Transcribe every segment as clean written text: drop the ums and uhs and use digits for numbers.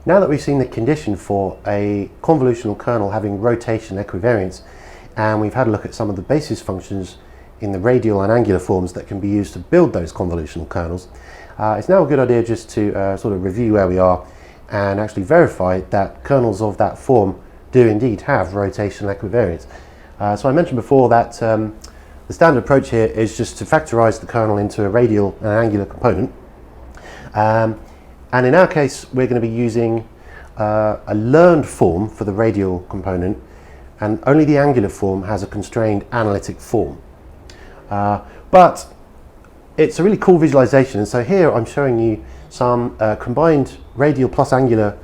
Now that we've seen the condition for a convolutional kernel having rotation equivariance, and we've had a look at some of the basis functions in the radial and angular forms that can be used to build those convolutional kernels, it's now a good idea just to sort of review where we are and actually verify that kernels of that form do indeed have rotational equivariance. So I mentioned before that the standard approach here is just to factorize the kernel into a radial and angular component. And in our case, we're going to be using a learned form for the radial component, and only the angular form has a constrained analytic form. But it's a really cool visualization, and so here I'm showing you some combined radial plus angular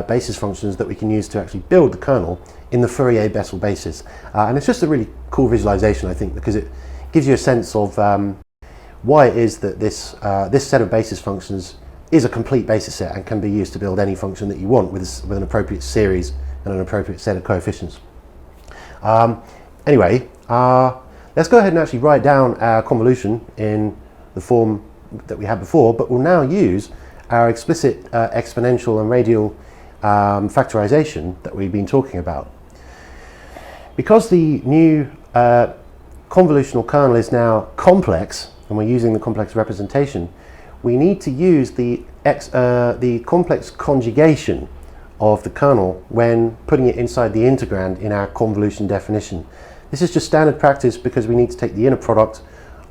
basis functions that we can use to actually build the kernel in the Fourier Bessel basis. And it's just a really cool visualization, I think, because it gives you a sense of why it is that this set of basis functions is a complete basis set and can be used to build any function that you want with an appropriate series and an appropriate set of coefficients. Anyway, let's go ahead and actually write down our convolution in the form that we had before, but we'll now use our explicit exponential and radial factorization that we've been talking about. Because the new convolutional kernel is now complex, and we're using the complex representation, we need to use the complex conjugation of the kernel when putting it inside the integrand in our convolution definition. This is just standard practice because we need to take the inner product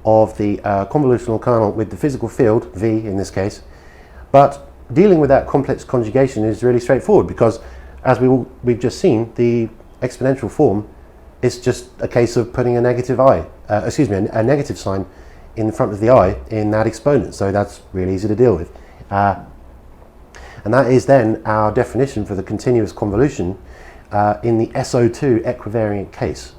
of the convolutional kernel with the physical field, V in this case. But dealing with that complex conjugation is really straightforward because, as we've just seen, the exponential form is just a case of putting a negative a negative sign in front of the I in that exponent. So that's really easy to deal with. And that is then our definition for the continuous convolution in the SO2 equivariant case.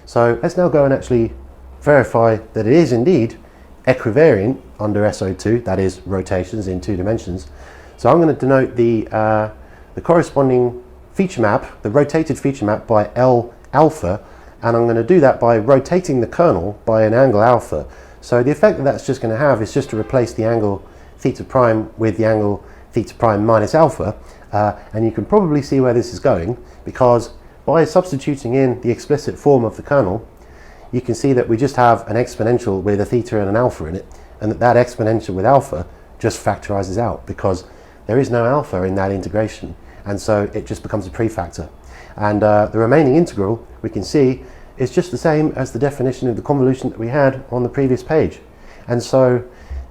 So let's now go and actually verify that it is indeed equivariant under SO2, that is rotations in 2 dimensions. So I'm going to denote the corresponding feature map, the rotated feature map, by L alpha, and I'm going to do that by rotating the kernel by an angle alpha. So the effect that that's just going to have is just to replace the angle theta prime with the angle theta prime minus alpha, and you can probably see where this is going, because by substituting in the explicit form of the kernel, you can see that we just have an exponential with a theta and an alpha in it, and that exponential with alpha just factorizes out because there is no alpha in that integration, and so it just becomes a prefactor. And the remaining integral, we can see, is just the same as the definition of the convolution that we had on the previous page. And so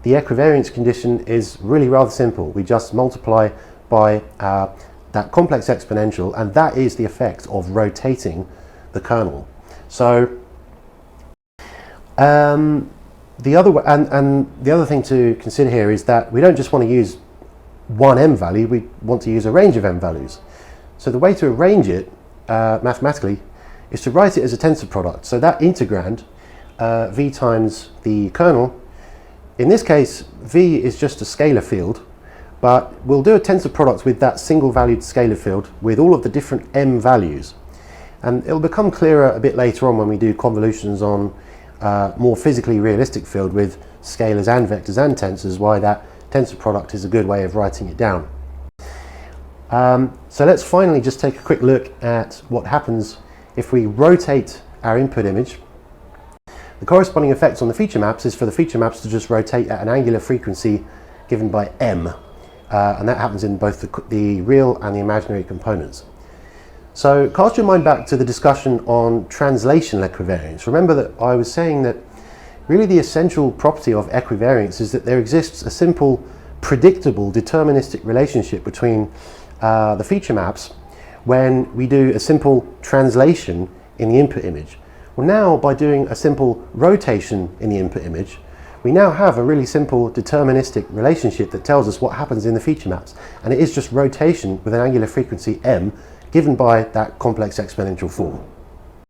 the equivariance condition is really rather simple. We just multiply by that complex exponential, and that is the effect of rotating the kernel. So the other thing to consider here is that we don't just want to use one m value, we want to use a range of m values. So the way to arrange it mathematically is to write it as a tensor product. So that integrand, v times the kernel, in this case v is just a scalar field, but we'll do a tensor product with that single valued scalar field with all of the different m values. And it'll become clearer a bit later on when we do convolutions on more physically realistic field with scalars and vectors and tensors, why that tensor product is a good way of writing it down. So let's finally just take a quick look at what happens if we rotate our input image. The corresponding effects on the feature maps is for the feature maps to just rotate at an angular frequency given by m, and that happens in both the real and the imaginary components. So cast your mind back to the discussion on translational equivariance. Remember that I was saying that really the essential property of equivariance is that there exists a simple, predictable, deterministic relationship between the feature maps when we do a simple translation in the input image. Well, now by doing a simple rotation in the input image, we now have a really simple deterministic relationship that tells us what happens in the feature maps, and it is just rotation with an angular frequency m given by that complex exponential form.